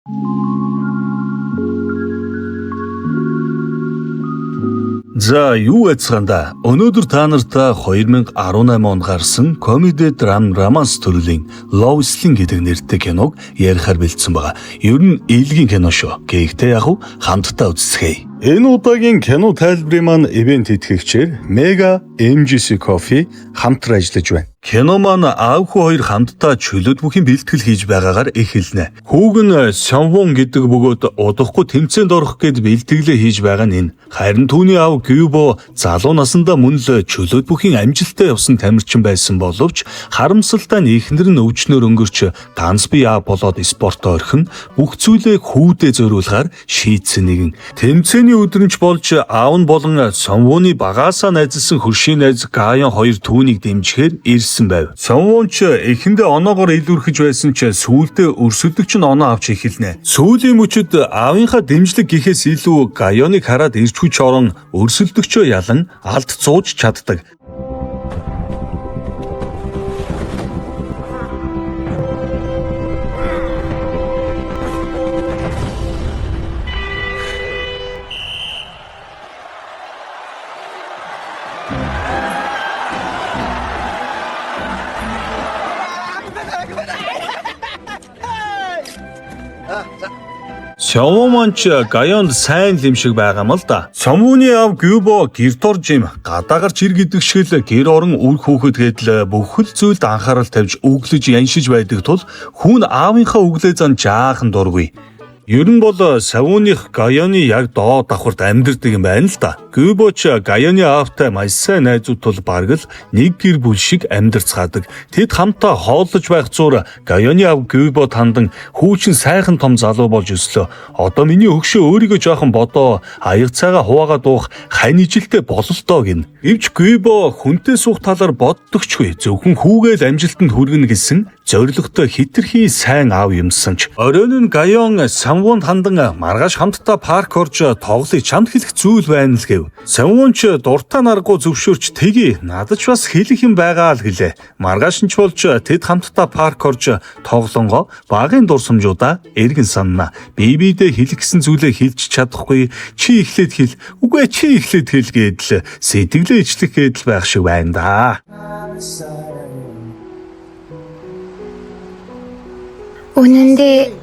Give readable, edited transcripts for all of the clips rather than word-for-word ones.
За юу яцгаанда өнөөдөр та нартай 2018 онд гарсан комеди драм романс төрлийн Love Sling гэдэг нэртэй киног ярихаар бэлдсэн байгаа. Ер нь ээлгийн кино шүү. Гэхдээ яг хамтдаа үзцгээе. Энэ удаагийн кино тайлбарын маань ивент итгэгчээр Mega MGC Coffee хамтран ажиллаж байна. Кино маань аав хүү хоёр хамтдаа чөлөөт бүхийн бэлтгэл хийж байгаагаар эхэлнэ. Хүүг нь Сёнвон гэдэг бөгөөд удахгүй тэмцээнд орох гээд бэлтгэлээ хийж байгаа нь энэ. Харин түүний аав Гюбо залуу насндаа мөн л чөлөөт бүхийн амжилттай явсан тамирчин байсан боловч харамсалтай нь эхнэр нь өвчнөөр өнгөрч ганц бие аав болоод спортоо орхин бүх зүйлээ хүүдээ зориулгаар шийдсэн нэгэн. Тэмцээний өдрөмж болж аав нь болон Сёнвоны багаасаа найзлсан хөршийн найз Гаён хоёр түүнийг дэмжихээр байв. Сёнвон ч эхэндээ оноогоор илүүрхэж байсан ч сүүлдээ өрсөлдөгч нь оноо авч эхэлнэ. Сүүлийн мөчөд аавынхаа дэмжлэг гэхээс илүү Гаёныг хараад ирж хүч орон өрсөлдөгчөө ялан алд зууж чаддаг. Сёнвон ч Гаёнд сайн лимшиг байгаа юм л да. Сёнвоны аав Гюбо гэрт орж им гадаагаар чир гэдэг шиг гэр орон үр хүүхэд гэдэл бүхэл зүйлд анхаарал тавьж өглөж яншиж байдаг тул хүн аавынхаа өглөө зан жаахан дургүй. Ер нь бол Сёнвоных Гаёны яг доод давхарт амьдардаг юм байна л да. Гюбо ч Гаёны аавтай маш сайн найзууд тул бараг л нэг гэр бүл шиг амьдарцгаадаг. Тэд хамтаа хооллож байх зуур Гаёны аав Гюбо тандан хүүчин сайхан том залуу болж өслөө. Одоо миний өгшөө өөрийгөө жоохон бодоо аяг цайгаа хуваагаад уух хань ижилтэй бололтоо гин. Гэвч Гюбо хүнтэй суух талаар боддогчгүй. Зөвхөн хүүгээл амжилтанд хүргэнэ гэсэн зорилготой хитрхи сайн аав юмсан ч оройн нь Гаён Сёнвонд хандан маргааш хамтдаа парк орж тоглоё чамд хэлэх зүйл байна л гэв. Сёнвон ч дуртай наргуу зөвшөөрч тгий надад ч бас хэлэх юм байгаа л гэлээ. Маргааш нь ч болж тэд хамтдаа парк орж тоглонгоо багын дурсамжуудаа эргэн санана. Бибидээ хэлэх гэсэн зүйлээ хэлж чадахгүй чи эхлээд хэл. Үгүй чи эхлээд хэл гэдэл сэтгэлээ ичлэх гэдэл байх шиг байна да. Үнэндээ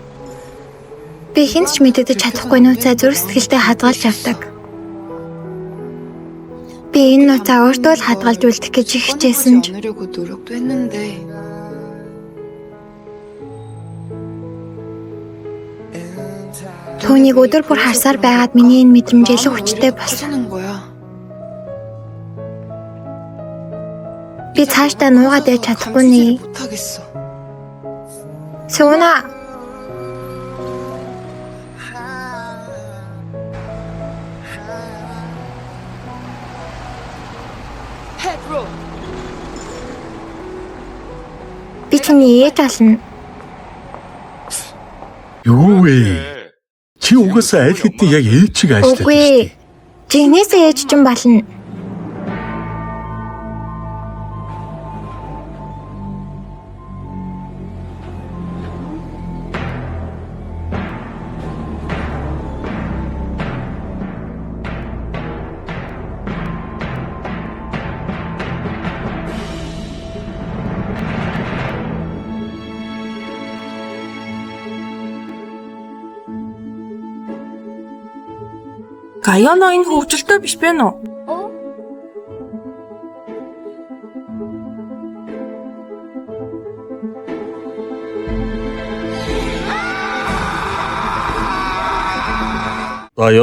би хинт ч мэддэж чадахгүй нууцаа зүрх сэтгэлдээ хадгалж авдаг. Би энэ нууцаа өөртөө л хадгалж үлдэх гэж хичээсэн ч түүнийг өдөр бүр харсаар байгаад миний энэ мэдрэмж илүү хүчтэй болсон. Би цаашдаа нуугаад яж чадахгүй нэ. Сёна би чиний ээж болно. Юу вэ? Чи угаасаа аль хэдийн яг ээж шиг ажилладаг шүү дээ. Жигнэсээ ээж чинь болно. Гаёно энэ хөвгөлтэй биш бэ нүү?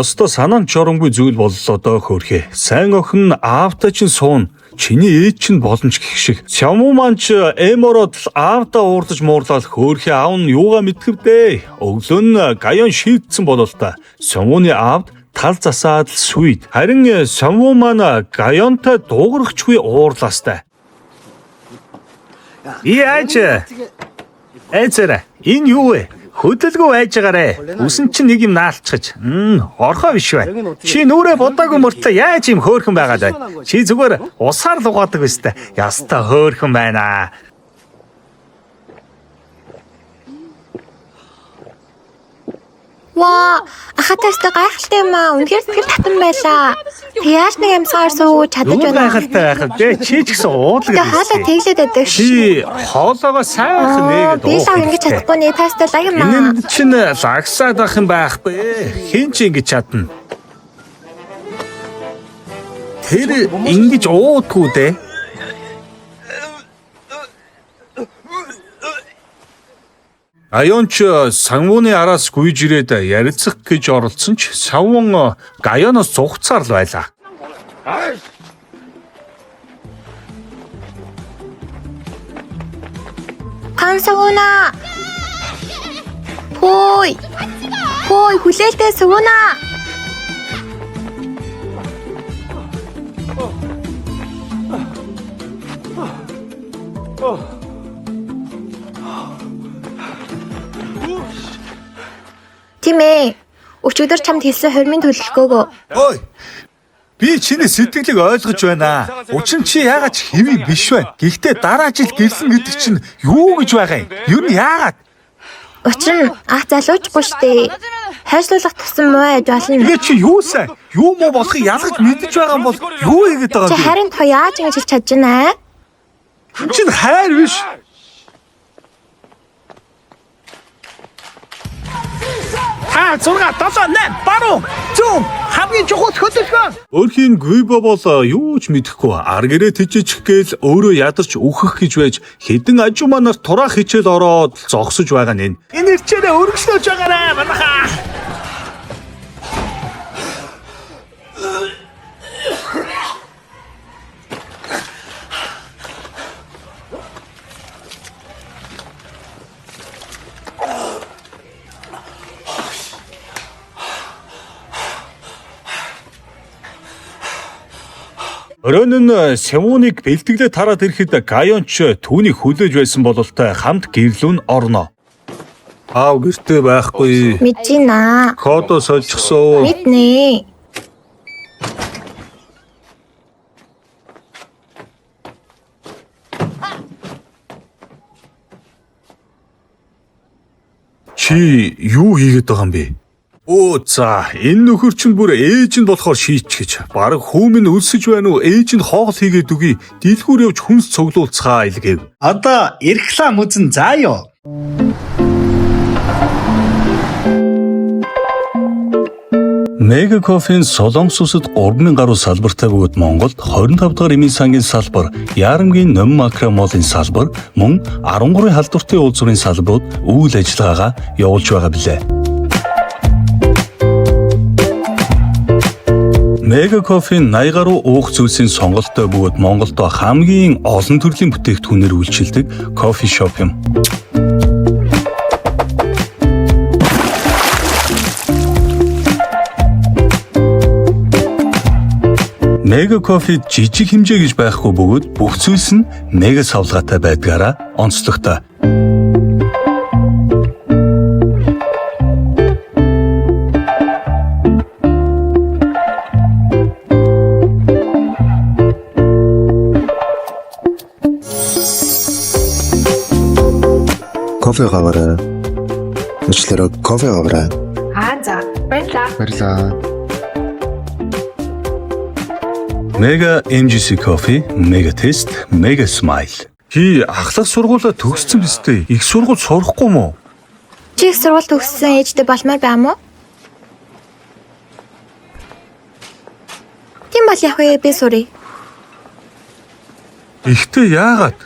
Ёстой санаанд жоромгүй зүйл боллоо доо хөөрхөө. Сайн охин нь аавтай чинь суун. Чиний ээж чинь боломж гэх шиг. Сёнвон маань ч эмороод аавдаа уурдаж муурлал хөөрхөө аав нь юугаа мэдхэвдээ. Өглөө нь Гаён шийдсэн болол та. Сёнвоны аавд тал засаад л сүйд. Харин Сёнвон маань Гаёнтай дуугарахчгүй уурлаастай. Яаж? Эцэрэ. Энэ юу вэ? Хөдөлгөө байж байгаарэ. Үсэн чинь нэг юм наалцгаж. Орхоо биш бай. Чи нүрээ бодаагүй мөртлөө яаж юм хөөрхөн байгаад байна. Чи зүгээр усаар л угаадаг өстэй. Яста хөөрхөн байна. Ваа, ахатайстай гайхалтай юм аа. Үнэхээр сэтгэл татан байлаа. Яаж нэг амьсгаар сууж чадаж Юу байна. гайхалтай байхад дээ чи ч гэсэн уудлаг Тэгээ хоолой тэглээд байдаг ш. Чи хоолоогоо сайхан нээгээд Би л ингэж чадахгүй нэ тастай лаг юм аа. Энэ чинь лагсаад ах юм байхгүй. Хин ч ингэж чадна. Тэр ингэж уудгүй дээ. Аюунч савууны араас гүйж ирээд ярилцах гэж оролцсон ч савуун гаяноос зугцаар л байлаа. Кансагуна. Хөөй. Хөөй хүлээлтээ сууна. Тимээ, өчигдөр чамд хэлсэн хормын төлөлгөөгөө. Ой. Би чиний сэтгэлийг ойлгож байна. Учир нь чи яагаад ч хэвий биш байна. Гэхдээ дараа жил гэлсэн гэдэг чинь юу гэж байгаа юм? Юу нь яагаад? Учир нь ах залуучгүй штэ. Хайшлуулах тусан муу аж болно. Тэгээ чи юу сайн? Юу муу болохыг ялгаж мэдэж байгаа юм бол юу хийгээд байгаа Чи юм бэ? харин то яаж ингэж хэлж чадж байна аа? Чин хайр биш. Та 6 7 8 баруун зүүн хамгийн чухал хөдөлгөөн. Өөрхийн гүйбо бол юу ч мэдэхгүй ар гэрээ тэжиж гээл өөрөө ядарч үхэх гэж байж хэдэн ажуу манаар тураах хичээл ороод зогсож байгаа нэ. Энэ ирчээрээ өргөжлөж байгаарэ манайхаа. Өрөөнөн Сэмууныг бэлтгэлээ тараад ирэхэд Гайонч түүнийг хүлээж байсан бололтой хамт гэрлүүн орно. Аав гэртээ байхгүй. Мэджинаа. Кодо сольчихсон. Мэднэ. Чи юу хийгээд байгаа юм бэ? Оо за энэ нөхөр чинь бүр ээж нь болохоор шийтгэж баг хүүмэн өлсөж байна уу ээж нь хоол хийгээд үгүй дэлгүүр явж хүнс цуглуулцгаа илгээв. Одоо реклам үзэн заяа. Мега кофеийн Солонгос улсад 3000 гаруй салбартай бөгөөд Монголд 25 дахь эмийн сангийн салбар, Яарамгийн Номин Макро молын салбар, мөн 13 халдвартын уулзврын салбарууд үйл ажиллагаагаа явуулж байгаа билээ. Мега кофеийн 80 гаруй уух зүйлсийн сонголттой бөгөөд Монголд хамгийн олон төрлийн бүтээгдэхүүнээр үйлчилдэг кофе шоп юм. Мега кофе жижиг хэмжээ гэж байхгүй бөгөөд бүх зүйлс нь мега савлгаатай байдгаараа онцлогтой. Кофе аваарай. Өчлөрөө кофе аваарай. За. Баярлаа. Баярлаа. Мега MGC кофе, мега тест, мега смайл. Чи ахлах сургуулаа төгссөн биз дээ. Их сургууль сурахгүй мó? Чи их сургууль төгссөн ээжтэй болмоор байна уу? Тийм бол яг би сурыг. Ихтэй яагаад?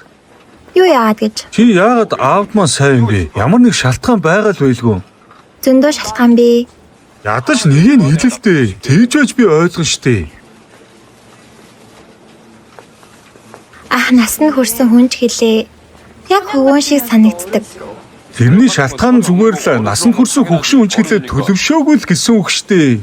Юу яагаад гэж? Чи яагаад аавд маань сайн юм бэ? Ямар нэг шалтгаан байгаа л байлгүй. Зөндөө шалтгаан бий. Ядаж нэгийг нь хэлэлтэй. Тэгж байж би ойлгон штэ. Ах насанд хүрсэн хүн ч хэлээ. Яг хөвөн шиг санагддаг. Тэрний шалтгаан нь зүгээр л насанд хүрсэн хөгшин хүнчгэлээ төлөвшөөгүй л гэсэн үг штэ.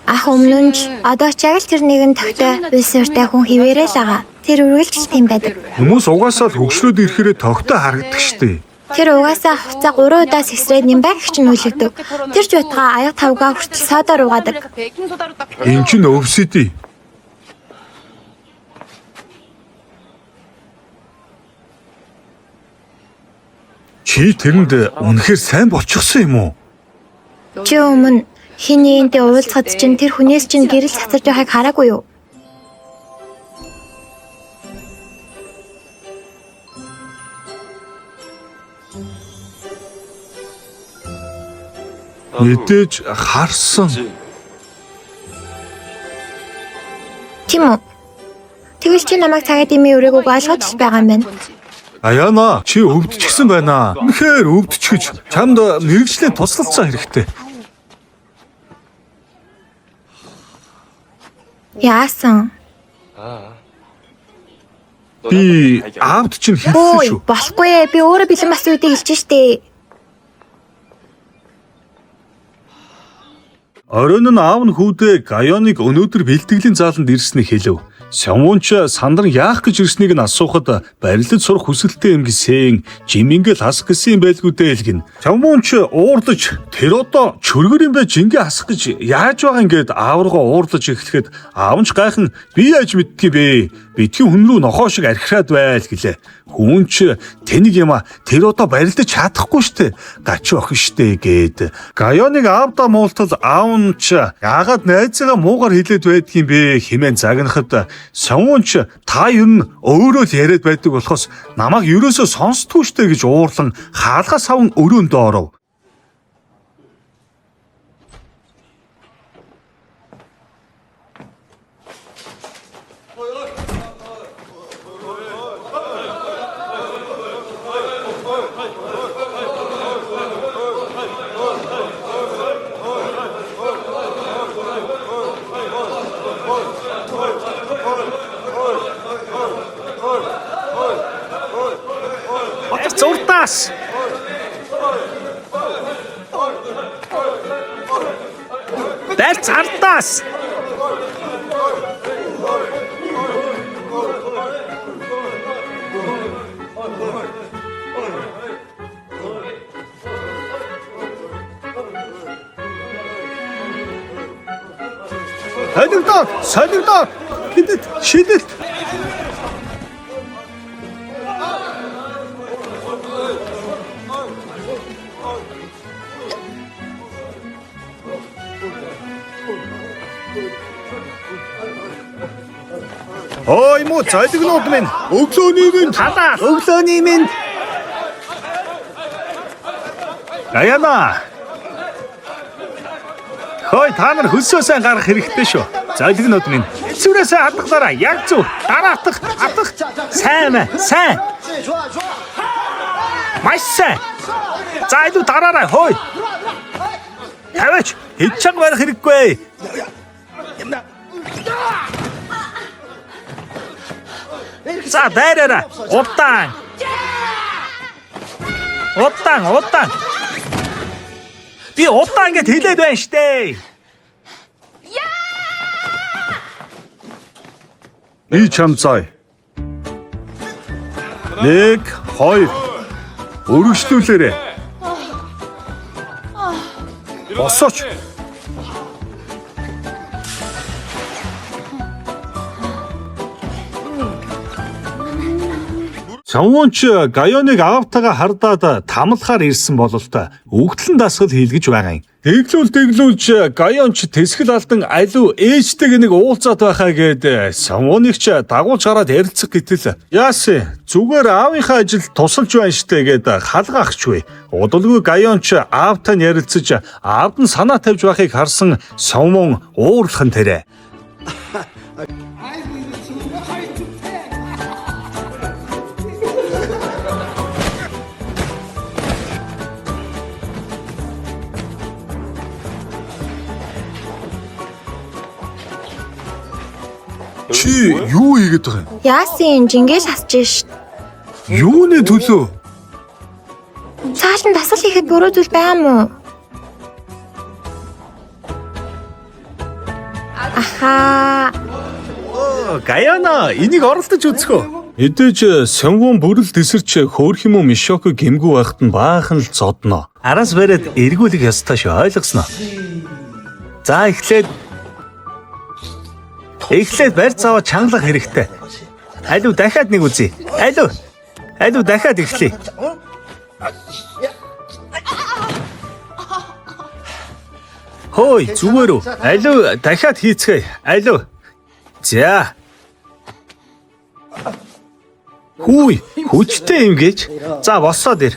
Ах өмнө нь ч одоо ч яг л тэр нэгэн төгтөй үлсэртэй хүн хിവэрэл байгаа. Тэр үргэлжлэл тийм байдаг. Хүмүүс угаасаа л хөгшрөөд ирэхээр тогтоо харагддаг штэ. Тэр угаасаа хуцаа 3 удаас эсрээд нэмбэг гэж нүүлэгдэг. Тэр ч байтгаа аяг тавгаа хүртэл содоор угаадаг. Энд чинь өвсөдий. Чи тэрэнд үнэхээр сайн болчихсон юм уу? Чи өмнө хин нэгэнтэй уулзахад чинь тэр хүнээс чинь гэрэл цацарч байгааг хараагүй юу? Мэдээж харсан. Тийм үү? Тэгвэл чи намайг цагаад имийн өрөөгөө ойлгож байгаа юм байна. Аяна, чи өвдчихсэн байна. Үнэхээр өвдчихэж чамд мэрэгжлийн туслалцаа хэрэгтэй. Яасан? Би аавд чинь хэлсэн Ой, шүү. болохгүй ээ. Би өөрөө бэлэн бас үедээ хэлж штэ. Оройн нь аав нь хүүдээ Гайоныг өнөөдөр бэлтгэлийн зааланд ирснийг хэлв. Сямунч сандар яах гэж ирснийг нь асуухад барилдад сурах хүсэлтэй юм гисэн жимингээл хасах гэсэн юм байлгүй дээ хэлгэн. Сямунч уурлаж тэр одоо чөргөр юм бэ жингээ хасах гэж яаж байгаа ингээд аав руугаа уурлаж эхлэхэд аав нь гайхан би яаж мэдтгий бэ? Битгий хүн рүү нохоо шиг архираад байл гэлээ. Хүн ч тэнийг юма тэр одоо барилдаж чадахгүй штэ. Гач охин штэ гээд. Гайоныг аавдаа муултал аав нь ч яагаад найзгаа муугар хэлээд байдгийм бэ хэмээн загнахад Сямунч та ер нь өөрөө л яриад байдаг болохоос намайг ерөөсөө сонсдгүй штэ гэж уурлан хаалгаас аван өрөөндөө оров. Зуртаас. Бэлц ардаас. Солигдоод. Хидэт шидэт. Ой муу цайдгнууд минь өглөөний минь талаа өглөөний минь Аяна хой та нар хөлсөөсөө гарах хэрэгтэй шүү. Цайдгнууд минь эцүүрээсээ хадгалаараа яг зөв дараатах сайн маш сайн зайду дараараа хой тавич хичээг барих хэрэггүй. За дайраа удаан. Би удаан гэж хэлээд байна штэ. Би чамцай. 1 2 өргөжлүүлээрэ. Босооч. Сямунч Гайоныг аавтайгаа хардаад тамлахаар ирсэн бололтой өгдлэн дасгал хийлгэж байгаа юм. Дэглүүлж Гайонч тэсгэл алдан аливаа ээжтэйг нэг уулзаад байхаа гээд Сямуныг ч дагуулж хараад ярилцах гэтэл яасан зүгээр аавынхаа ажил тусалж байна штэ гээд халгаахчгүй. Удалгүй Гайонч аавтай ярилцаж аавд нь санаа тавьж байхыг харсан Сямун уурлах нь тэрэ. Чи юу хийгээд байгаа юм? Яасан жингээл хасж шít. Юуны төлөө? Цааш нь дасгал хийхэд буруу зүйл байгаа мó? Аха. Гаяна, энийг оролдож үзэхөө. Эдэж Сямун бүрэл тесэрч хөөх юм уу Мишоко гэмгүй байхад нь баахан л зодно. Араас бариад эргүүлэх ёстой шүү, ойлгосноо. За эхлээд барьц аваа чангалах хэрэгтэй. Алив дахиад нэг үзье. Алив дахиад эхлэе. Хөөе, зүгээр үү? Алуу дахиад хийцгээе. Алуу. За. Хүй, хүчтэй юм гэж. За, босоод ир.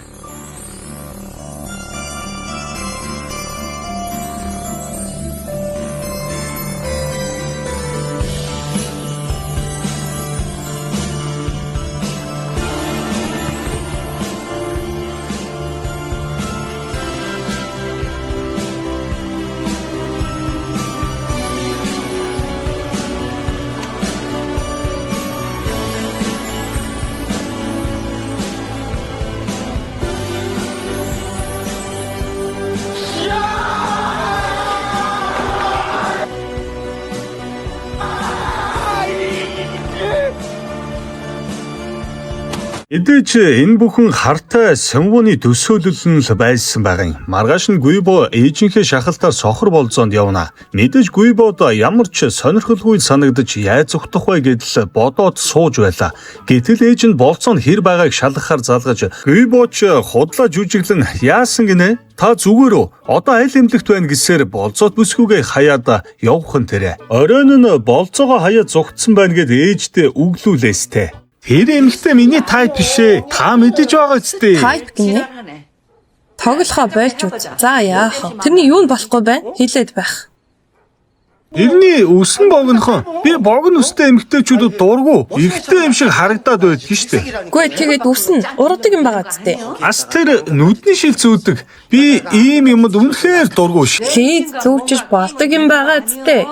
Эдэж энэ бүхэн хартай Сэмвоны төсөөлөл нь л байсан байгаа юм. Маргааш нь Гүйбо ээжийнхээ шахалтаар сохор болзоонд явна. Мэдээж Гүйбод ямар ч сонирхолгүй санагдаж яаж зүгтах вэ гэдэл бодоод сууж байлаа. Гэтэл ээж нь болцоонд хэр байгааг шалгахаар залгаж Гүйбоч худлаа жүжиглэн яасан гинэ? Та зүгээр үү? Одоо аль эмнэлэгт байна гэсээр болцоод бүсгүйгээ хаяад явах нь тэрэ. Оройн нь болцоогоо хаяад зүгтсан байна гэд ээждээ үглүүлээстэй. Тэр эмэгтэй миний тайп бишээ. Та мэдэж байгаа үстэй. Тайп гинэ. Тоглохоо болж үз. За яах вэ? Тэрний юу нь болохгүй байна? Хэлээд байх. Ирний өсөн богинохон. Би богино өстэй эмэгтэйчүүдэд дургу. Ихтэй юм шиг харагдаад байдаг штэ. Гүй тэгээд үсэн ургадаг юм байгаа зү. Ас тэр нүдний шил зүүдэг. Би ийм юмд үнэхээр дургу ш. Хийд зүүчиж болдог юм байгаа зү.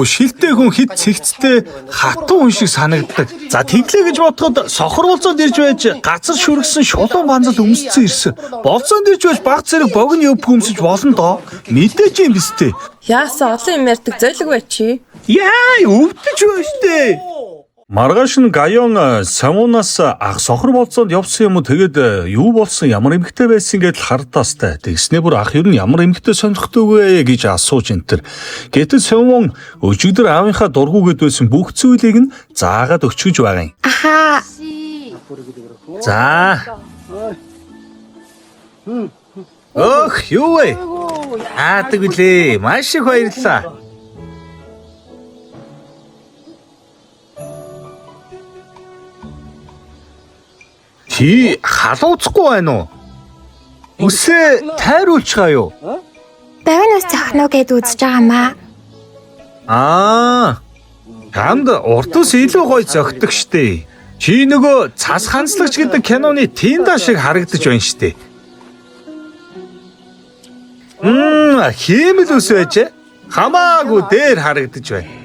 Шилтэй хүн хит цэгцтэй хатуу хүн шиг санагддаг. За тэглээ гэж бодоход сохор болцоод ирж байж газар шүргсэн шулуун банзал өмсцэн ирсэн. Болцоонд ирж байж баг зэрэг богино өв хүмсэж болно доо. Мэдээж юм бистэ. Яасан олон юм ярьдаг зөөлөг бай чи. Яа, өвдөж байна штэ. Маргааш нь Гайон Самунаас ах сохор болцоонд явсан юм уу тэгээд юу болсон ямар эмэгтэй байсан гэдэл хардаастай. Тэгснээ бүр ах юу н ямар эмэгтэй сонирхдаг вэ гэж асууж энтер. Гэтэл Самун өчигдөр аавынхаа дургүйгээд байсан бүх зүйлийг нь заагаад өчгөж байгаа юм. Аха. За. Ох, юу вэ? Аадаг үлээ. Маш их баярлалаа. Чи халууцахгүй байна уу? Үсээ тайруулчихаа юу? Бавин ус зохно гэд үзэж байгаамаа. Танд урд ус илүү гоё зөгтөг штэ. Чи нөгөө цас ханслагч гэдэг киноны Тинда шиг харагдаж байна штэ. Хиймэл ус байж хамаагүй дээр харагдаж байна.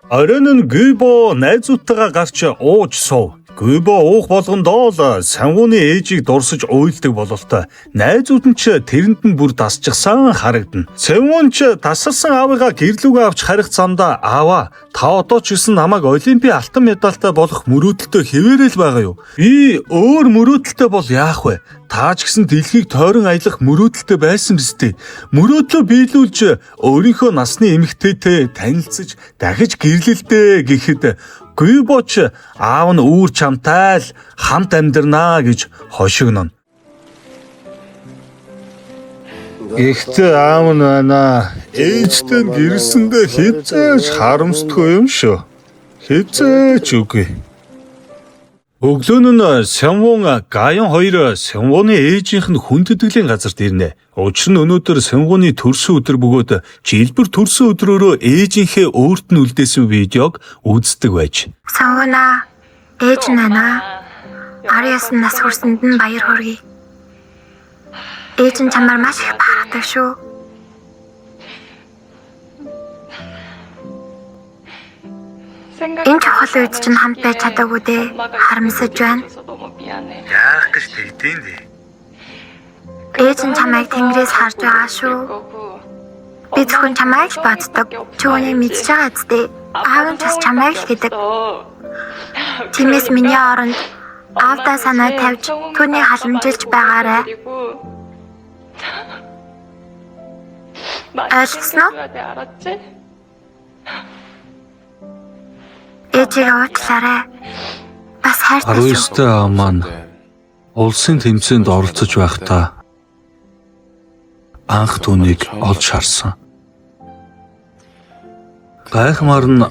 Оройн нь Гүйбо найзуудтайгаа гарч ууж суув. Гүйбо уух болгондоо л Сэмвоны ээжийг дурсаж уйлдаг бололтой. Найзууд нь ч тэрэнд нь бүр дасчихсан харагдана. Сэмвон ч тасарсан аавыгаа гэрлүүгээ авч харих замдаа аава та одоо ч гэсэн намайг Олимпийн алтан медальтай болох мөрөөдөлтөй хэвээрэл байгаа юу? Би өөр мөрөөдөлтөй бол яах вэ? Та ч гэсэн дэлхийг тойрон аялах мөрөөдөлтөй байсан биз дээ. Мөрөөдлөө биелүүлж өөрийнхөө насны эмэгтэйтэй танилцж дахиж гэрлэлдэ гэхэд Гүйбоч аав нь үүр чамтай л хамт амьдрнаа гэж хошигноно. Ихтэй аав нь байна. Ээжтэй гэрсэндээ хизээж харамсдаггүй юм шүү. Хизээж үгүй. Өглөө нь Сэмвон Гайон хоёр Сэмвоны ээжийнх нь хүндэтгэлийн газарт ирнэ. Учир нь өнөөдөр Сэмвоны төрсөн өдөр бөгөөд жилбэр төрсөн өдрөөрөө ээжийнхээ өөрт нь үлдээсэн видеог үздэг байж. Сэмвона ээж нана. 19 нас хүрсэнд нь баяр хүргэе. Ээж нь чамаар маш их бахархдаг шүү. Энэ чухал үед чинь хамт байж чадаагүй дээ. Харамсаж байна. Яах гэж тэгдээн дээ. Ээж нь чамайг тэнгэрээс харж байгаа шүү. Би зөвхөн чамайг л боддог. Чи үүнийг мэдж байгаа зү. Аав нь ч бас чамайг л гэдэг. Тиймээс миний оронд аавдаа санаа тавьж түүнийг халамжилж байгаарай. Ойлгосноо? Ээжийг уучлаарай. Бас хайртай шүү. 19-т маань улсын тэмцээнд оролцож байхдаа анх түүнийг олж харсан. Гайхмаар нь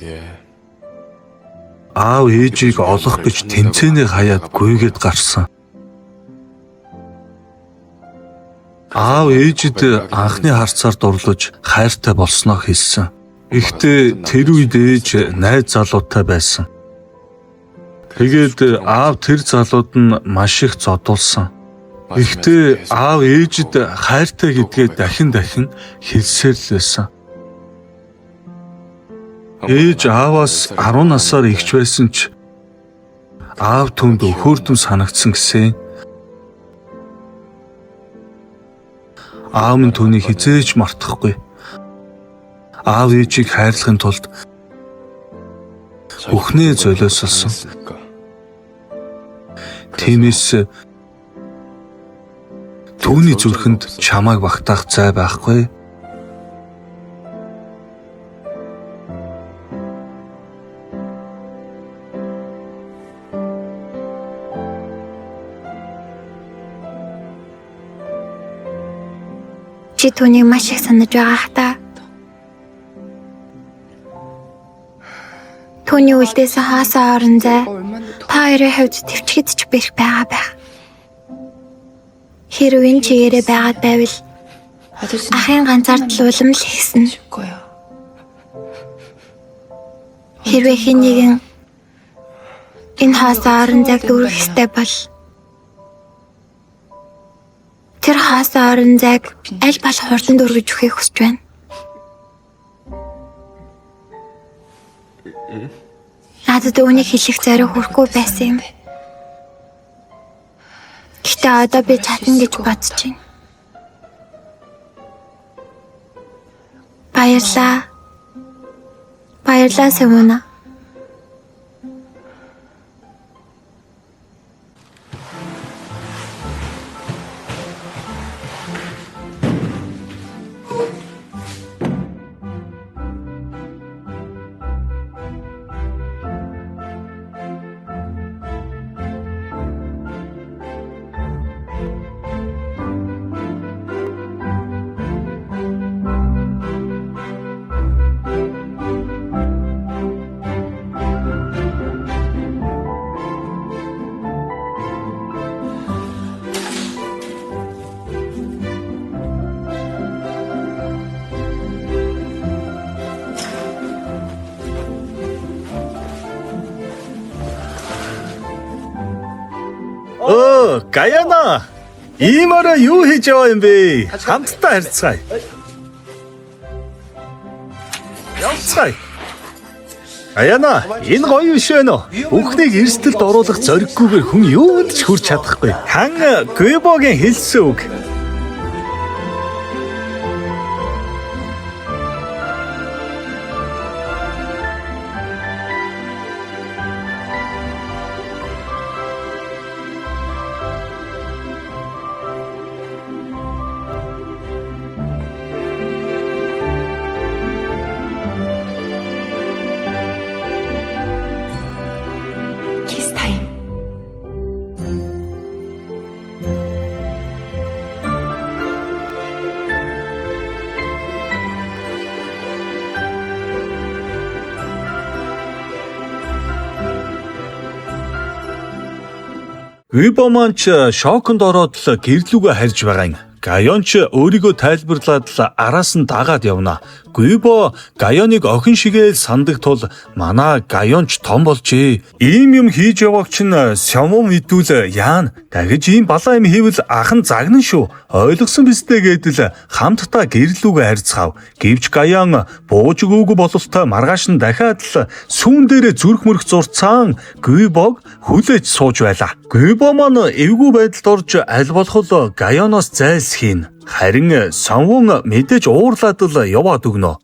аав ээжийг олох гэж тэмцээний хаяад гүйгээд гарсан. Аав ээжид анхны харцаар дурлаж хайртай болсноо хэлсэн. Гэхдээ тэр үед ээж найз залуутай байсан. Тэгээд аав тэр залууд нь маш их зодуулсан. Гэхдээ аав ээжид хайртай гэдгээ дахин хэлсээр л байсан. Ээж ааваас 10 насаар ихч байсан ч аав түнд өхөөртөн санагдсан гэсэн. Аав минь түүнийг хизээж мартахгүй. Аав ээжийг хайрлахын тулд бүхнээ золиослсон. Тиймээс түүний зүрхэнд чамайг багтаах зай байхгүй. Чи түүнийг маш их санаж байгаах та. Түүний үлдээсэн хаасаа орон зай та хоёрын хувьд төвчгэд ч бэрх байгаа байх. Хэрвээ энэ чигээрээ байгаад байвал ахын ганцаардл улам л ихсэн. Хэрвээ хэн нэгэн энэ хаасаа орон зайг дүүрэх ёстой бол тэр хаасаа орон зайг аль болох хурдан дүүргэж өгөхийг хүсэж байна. Надад үүнийг хэлэх зориг хүрэхгүй байсан юм. Гэхдээ одоо би чадна гэж бодож байна. Баярлалаа Сэмүна. Гаяна. Иймээрээ юу хийж яваа юм бэ? Хамтдаа харьцгаая. Явцгаая. Гаяна, энэ гоё биш вэ нөө? Бүхнийг эрсдэлд оруулах зориггүйгээр хүн юунд ч хүрч чадахгүй. Хан Гүйбогийн хэлсэн үг. Гүйбо маань ч шоконд ороод л гэрлүүгээ харж байгаа юм. Гайон ч өөрийгөө тайлбарлаад л араас нь дагаад явна. Гүйбо Гайоныг охин шигээ санддаг тул манай Гайон ч том болжээ. Ийм юм хийж явааг чинь Сямун мэдвэл яана. Дахиж ийм балаа юм хийвэл ах нь загнан шүү. Ойлгосон бистэй гэдэл хамтдаа гэрлүүгээ харьцаав. Гэвч Гайон бууж өгөөгүй бололтой маргааш нь дахиад л сүүн дээрээ зүрх мөрөх зурцаан Гүйбог хүлээж сууж байлаа. Гүйбо маань эвгүй байдалд орж аль болох Гайоноос зайлсхийн. Харин Сямун мэдээж уурлаад л яваад өгнө.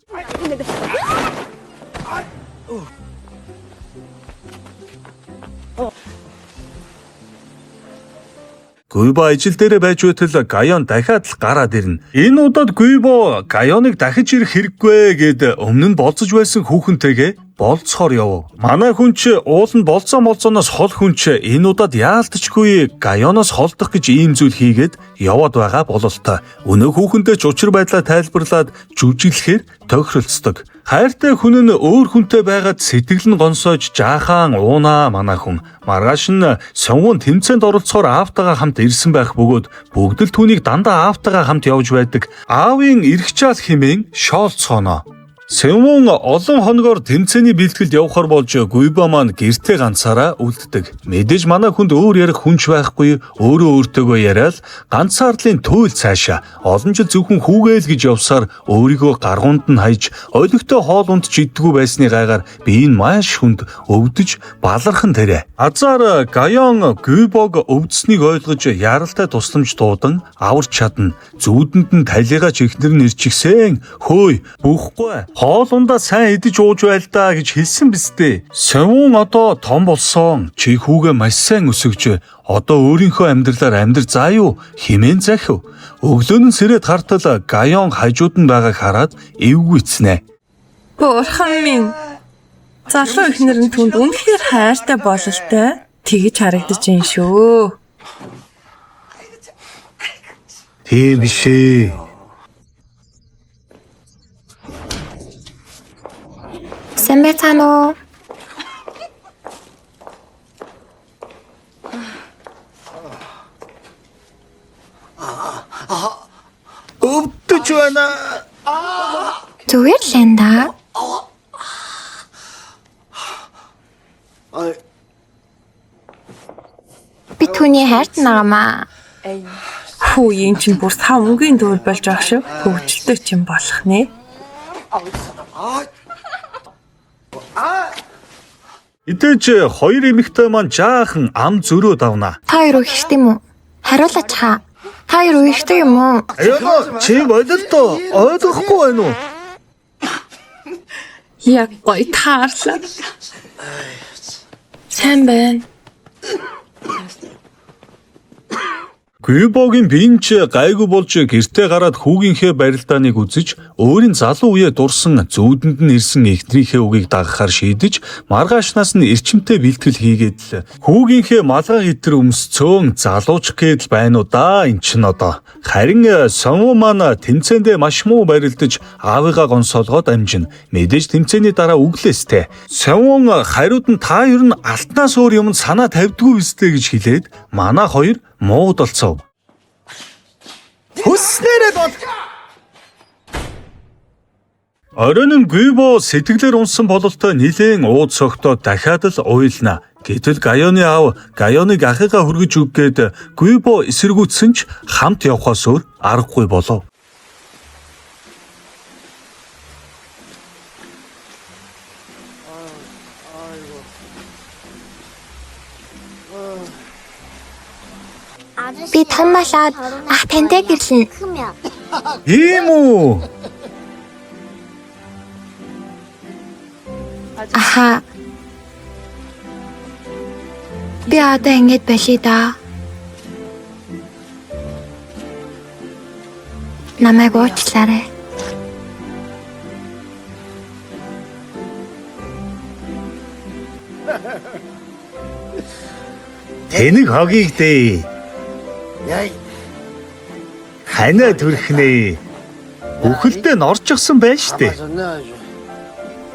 Гүйбо ажил дээр байж байтал Гайон дахиад л гараад ирнэ. Энэ удаад Гүйбо Гайоныг дахиж ирэх хэрэггүй гэд өмнө нь болцож байсан хүүхэнтэйгээ болцохоор явв. Манай хүн ч ууланд болцооноос хол хүн ч энэ удаад яалтчгүй Гайоноос холдох гэж ийм зүйл хийгээд яваад байгаа бололтой. Өнөө хүүхэндээ ч учир байдлаа тайлбарлаад жүжиглэхээр тохиролцдог. Хайртай хүн нь өөр хүнтэй байгаад сэтгэл нь гонсоож жаахан уунаа манай хүн. Маргааш нь Сёнвон тэмцээнд оролцохоор аавтайгаа хамт ирсэн байх бөгөөд бүгд л түүнийг дандаа аавтайгаа хамт явж байдаг. Аавын эрх чаал хэмээн шоолцооно. Сёнвон олон хоногор тэмцээний бэлтгэлд явхаар болж Гүйбо маань гэртээ ганцаараа үлддэг. Мэдээж манай хүнд өөр ярих хүнч байхгүй, өөрөө өөртөөгөө яриад ганцаарлын туйл цаашаа олон жил зөвхөн хүүгээл гэж явсаар өөрийгөө гаргуунд нь хаяж олигтой хоол унд ч иддэггүй байсны гайгаар би энэ маш хүнд өвдөж балархан тэрэ. Азар Гайон Гүйбог өвдснийг ойлгож яралтай тусламж дуудан аварч чадна. Зүүдэнд нь талигаа чихнэр нь ирчихсэн. Хөөе, бүхгүй. Хоол ундаа сайн идэж ууж байл да гэж хэлсэн биз дээ. Сёнвон одоо том болсон. Чи хүүгээ маш сайн өсөж одоо өөрийнхөө амьдралаар амьдр заа юу хэмээн захив. Өглөө нь сэрээд хартал Гайон хажууд нь байгааг хараад эвгүйцнэ. Бурхан минь. Залуу ихнэр нь түнд үнэхээр хайртай бололтой. Тэгэж харагдаж байна шүү. Тийм бишээ. Сайн байцгаана уу? Өвдөж байна. Зүгээр л энэ да. Би түүний хайрт наамаа. Хүү юм чинь бүр 5 өнгийн дүүр болж байгаа шүү. Хөвгөлтэй ч юм болох нэ. Идэж хоёр эмэгтэй маань жаахан ам зөрөө давна. Та хоёр үхэх юм уу? Хариулаач хаа. Та хоёр үхэх юм уу? Аяа чи бодолтой ойлгохгүй байна уу? Яг гоё таарлаа. Сайн байна. Гүйбогийн бинч гайгүй болж гэртээ гараад хүүгийнхээ барилдааныг үзэж өөрийн залуу үеэ дурсан зүүдэнд нь ирсэн эхнэрийнхээ үгийг дагахаар шийдэж маргаашнаас нь эрчимтэй бэлтгэл хийгээд л хүүгийнхээ малгай хитэр өмсцөөн залууч гээд л байна уу да эн чин одоо. Харин Сёнвон маань тэмцээндээ маш муу барилдаж аавыгаа гонсоолгоод амжина. Мэдээж тэмцээний дараа үглээстэй. Сёнвон хариуд нь та ер нь алтнаас өөр юм санаа тавьдгүй биз дээ гэж хэлээд манай хоёр мууд олцов. Хүснээрээ бол Оройн нь Гүйбо сэтгэлээр унсан бололтой нилийн ууд согтоод дахиад л уйлна. Гэтэл Гайоны аав Гайоныг ахыгаа хүргэж өггээд Гүйбо эсэргүүцсэн ч хамт явхаас өөр аргагүй болов. Би том болоод ах тантай гэрлэн. Ийм үү? Аха. Би одоо ингэж болъё да. Намайг уучлаарай. Тэнэг хогийг дээ. Ханаа төрхнээ. Бүхэлдээ норчихсан байна штэ.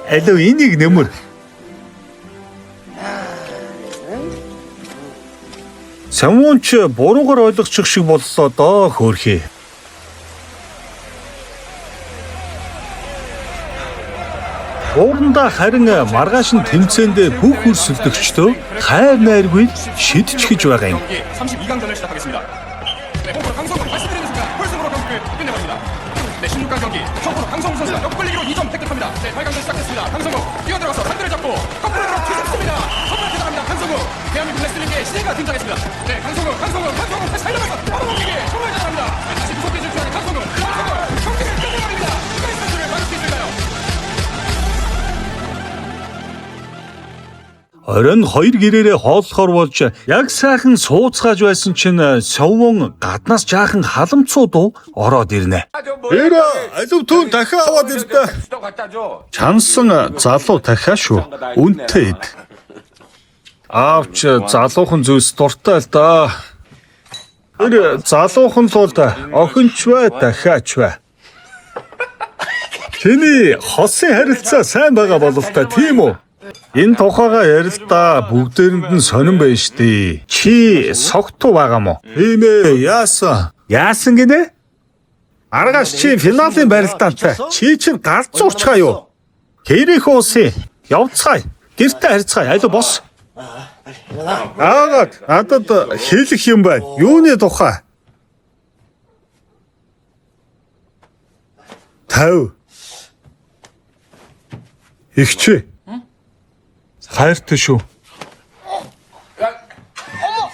Алуу энийг нөмөр. Сёнвон ч буруугаар ойлгочих шиг боллоо доо хөөрхий. Уурандаа харин маргааш нь тэмцээндээ бүх өрсөлдөгчдөө хайр найргүй шидчихэж байгаа юм. 32강전을 시작하겠습니다. 네, 홍보로 강성훈 말씀드리는 순간 홀승으로 경기를 끝내버립니다. 네, 16강 경기 홍보로 강성훈 선수가 역벌리기로 2점 획득합니다. 네, 8강전 시작됐습니다. 강성훈 뛰어들어가서 상대를 잡고 거꾸로 뒤집습니다. 정말 대단합니다. 강성훈 대한민국 레슬링의 시대가 등장했습니다. 네, 강성훈 다시 달려가서 바로 공격에 정말 대단합니다. 네, 다시 무섭게 질주하는 강성훈 경기를 끝내버립니다. 끝까지 선수를 막을 수 있을까요? Оройн хоёр гэрээрээ хооллохоор болж яг сайхан сууцгааж байсан чинь Севун гаднаас жаахан халамцууд ороод ирнэ. Эра алив түн дахиад аваад ирдэ. Чансан залуу дахиад шүү. Үнтэй ид. Аавч залуухан зүйлс дуртай л да. Тэр залуухан л охинч бай дахиач бай. Тэний хосын харилцаа сайн байгаа болов та тийм үү? Энэ тухайга ярилдаа бүгдээрэнд нь сонирн байна штий. Чи согтуу байгаа мó? Тийм ээ, яасан? Яасан гинэ? Аргаш чи финалийн барилдаантай. Чи чинь галзуурчгаа юу? Хэрэг уусын. Явцгаая. Гэртээ харьцгаая. Алуу бос. Аагаад надад хэлэх юм байна. Юуны тухай? Тав. Ихчээ. Хайртай шүү.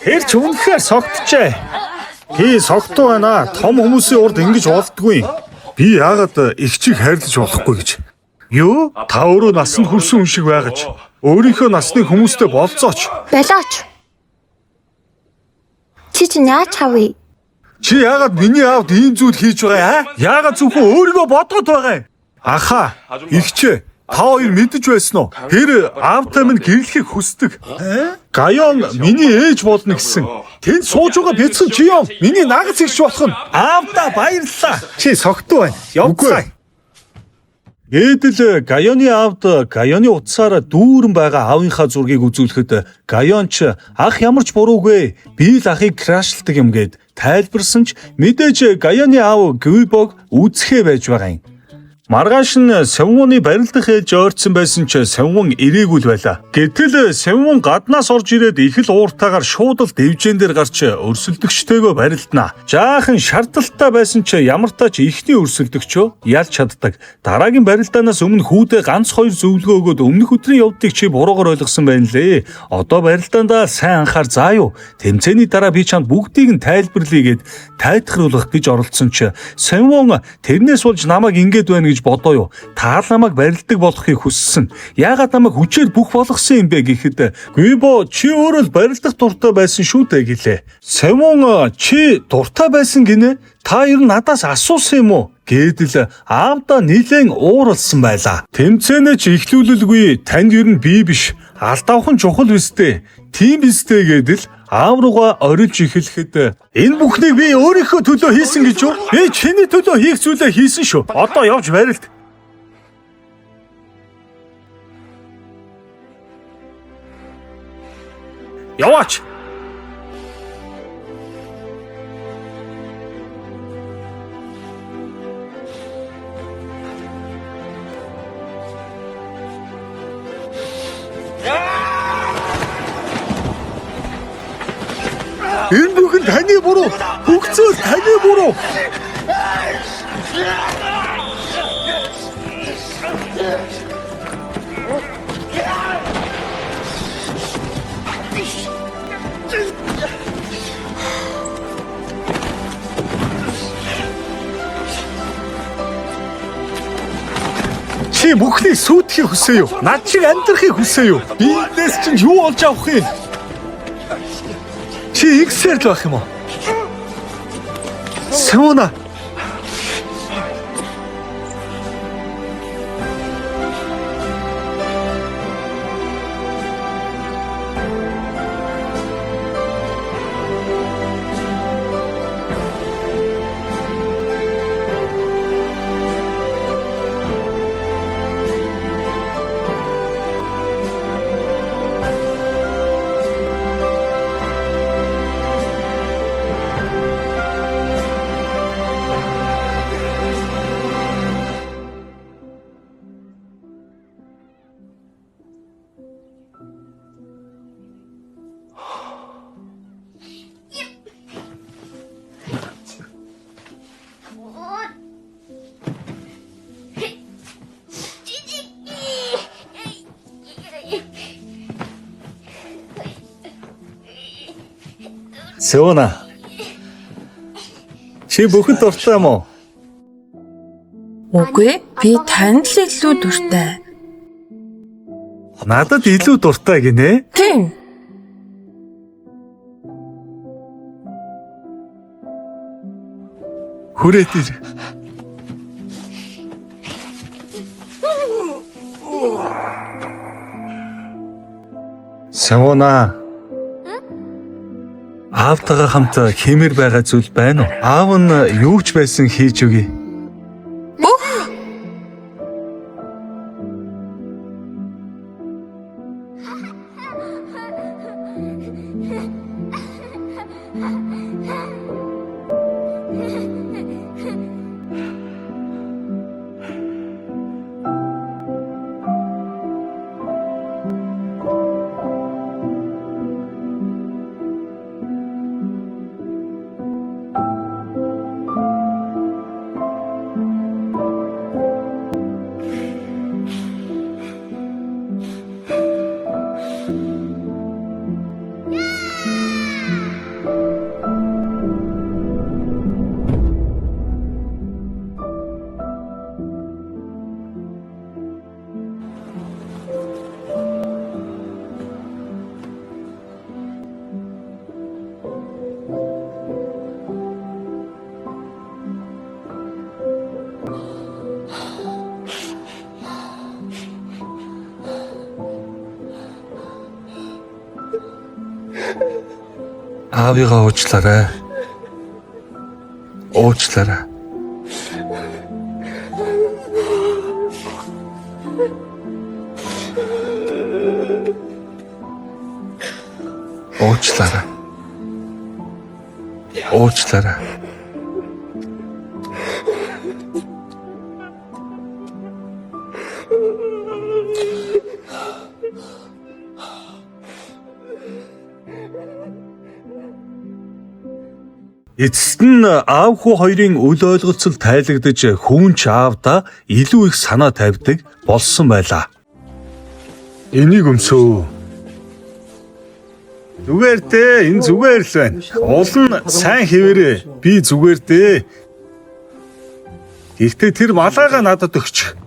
Тэр ч үнэхээр согтчээ. Би согтуу байна. Том хүмүүсийн урд ингэж болдгүй. Би яагаад ихчийг хайрлаж болохгүй гэж. Юу? Та өөрөө насанд хүрсэн хүн шиг байгаач. Өөрийнхөө насны хүмүүстэй болцооч. Болооч. Чи чинь яаж хавъя? Чи яагаад миний аавд ийм зүйл хийж байгаа аа? Яагаад зөвхөн өөрийгөө бодгод байгаа юм? Аха, ихчээ. Та хоёр мэдэж байсан уу? Тэр аавтай минь гэрлэхийг хүсдэг. Гайон миний ээж болно гэсэн. Тэнд сууж байгаа бяцхан чи юм. Миний нагц ихч болох нь. Аавда баярлалаа. Чи согтуу байна. Явцгаая. Эдэл Гайоны аавд Гайоны утсаараа дүүрэн байгаа аавынхаа зургийг үзүүлэхэд Гайон ч ах ямар ч буруугүй. Би л ахыг крашлдаг юм гээд тайлбарсан ч мэдээж Гайоны аав Гүйбог үүсхээ байж байгаа юм. Маргааш нь Севуны барилдах ээлж ойрцсон байсан ч Севун ирээгүй л байлаа. Гэтэл Севун гаднаас орж ирээд их л ууртаагаар шууд л дэвжэн дээр гарч өрсөлдөгчтэйгөө барилдана. Жаахан шаардлагатай байсан ч ямар тач ихний өрсөлдөгчөө ялж чаддаг. Дараагийн барилдаанаас өмнө хүүдээ ганц хоёр зөвлөгөө өгөөд өмнөх өдрийн явдлыг чи буруугаар ойлгосон байна лээ. Одоо барилдаандаа сайн анхаар заа юу. Тэмцээний дараа би чамд бүгдийг нь тайлбарлая гэд тайлбарлах гэж оролцсон ч Севун тэрнээс болж намайг ингэж байна гэж бодоо юу. Та намайг барилдаг болохыг хүссэн. Яагаад намайг хүчээр бүх болгосон юм бэ гэхэд Гүйбо чи өөрөө л барилдах дуртай байсан шүү дээ гэлээ. Севун чи дуртай байсан гинэ? Та ер нь надаас асуусан юм уу? Гэдэл аавда нилээн ууралсан байлаа. Тэмцээнэ ч ихлүүлэлгүй танд ер нь би биш. Алдавхан чухал бистэй. Тийм бистэй гэдэл аав руугаа орилж эхлэхэд энэ бүхнийг би өөрийнхөө төлөө хийсэн гэж юу? Би чиний төлөө хийх зүйлээ хийсэн шүү. Одоо явж барилд. Яваач. Энэ бүхэн таны буруу. Бүгцөө таны буруу. Чи бүхнийг сүйтгэхийг хүсэе юу? Над шиг амьдрахыг хүсэе юу? Би энэс чинь юу болж авах юм? Чи ихсээр л байх юм уу? Севуна. Севуна. Чи бүхэд дуртай юм уу? Үгүй, би танд л илүү дуртай. Надад илүү дуртай гинэ. Тийм. Хүрээд ир. Савна. Аавтайгаа хамт хэмээр байгаа зүйл байна уу? Аав нь юу ч байсан хийж өгье. Аавыгаа уучлаарай. Уучлаарай. Уучлаарай. Уучлаарай. Эцэст нь аав хүү хоёрын үл ойлголцол тайлагдаж хүүнч аавда илүү их санаа тавьдаг болсон байлаа. Энийг өмсөө. Зүгээр дээ, энэ зүгээр л байна. Уул нь сайн хэвээрээ. Би зүгээр дээ. Гэхдээ тэр малайгаа надад өгч.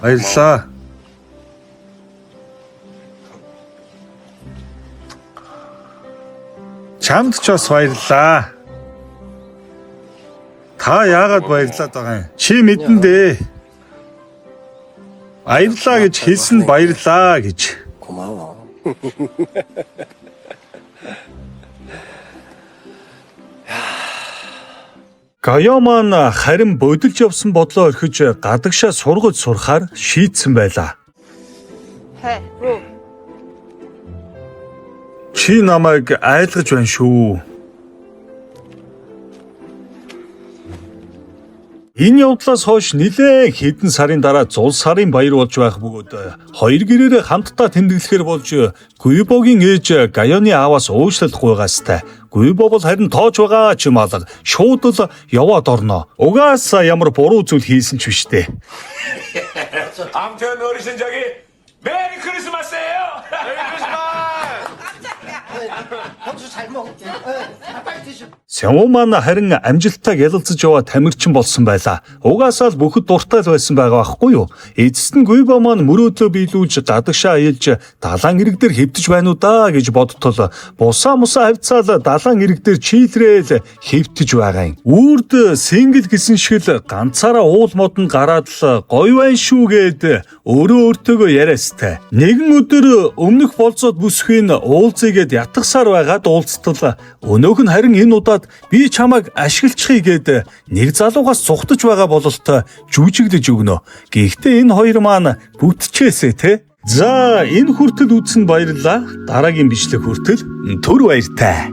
Баярлалаа. Чамд ч бас баярлалаа. Та яагаад баярлаад байгаа юм? Чи мэдэн дээ. Баярлалаа гэж хэлсэн баярлалаа гэж. 고마워. Гаяоман харин бодолж явсан бодлоо орхиж гадагшаа сургаж сурахаар шийдсэн байлаа. Чи намайг айлгаж байна шүү. Энэ явдлаас хойш нэлээд хэдэн сарын дараа зул сарын баяр болж байх бөгөөд хоёр гэрээрээ хамтдаа тэмдэглэхээр болж Гүйбогийн ээж Гаяоны ааваас уучлалахгүй байгаастай. Гүйбо бол харин тоож байгаа ч юм алга шууд л яваад орно. Угаасаа ямар буруу зүйл хийсэн ч биш дээ. 아무튼 어르신 저기 메리 크리스마스예요. 메리 크리스마스. Сяо маань харин амжилттай ялалцаж яваа тамирчин болсон байлаа. Угаасаа л бүхэд дуртай л байсан байгаа байхгүй юу? Эцэст нь Гүйбо маань мөрөөдлөө биелүүлж гадагшаа аялж далайн ирэг дээр хэвтэж байна уу даа гэж бодтол бусаа мусаа хавцаал далайн ирэг дээр чийлрээл хэвтэж байгаа юм. Үрд сингл гэсэн шиг л ганцаараа уул модонд гараад л гоё байна шүү гэд өөрөө өөртөөгөө яриастай. Нэгэн өдөр өмнөх болцоод бүсхийн уулзъягээд ятгсаар байгаад уулзтал өнөөх нь харин энэ удаад би чамайг ашиглчихъя гэд нэг залуугаас цухтаж байгаа бололтой жүжиглэж өгнө. Гэхдээ энэ хоёр маань бүтчээсэ те. За энэ хүртэл үзсэн баярлалаа. Дараагийн бичлэг хүртэл түр баяртай.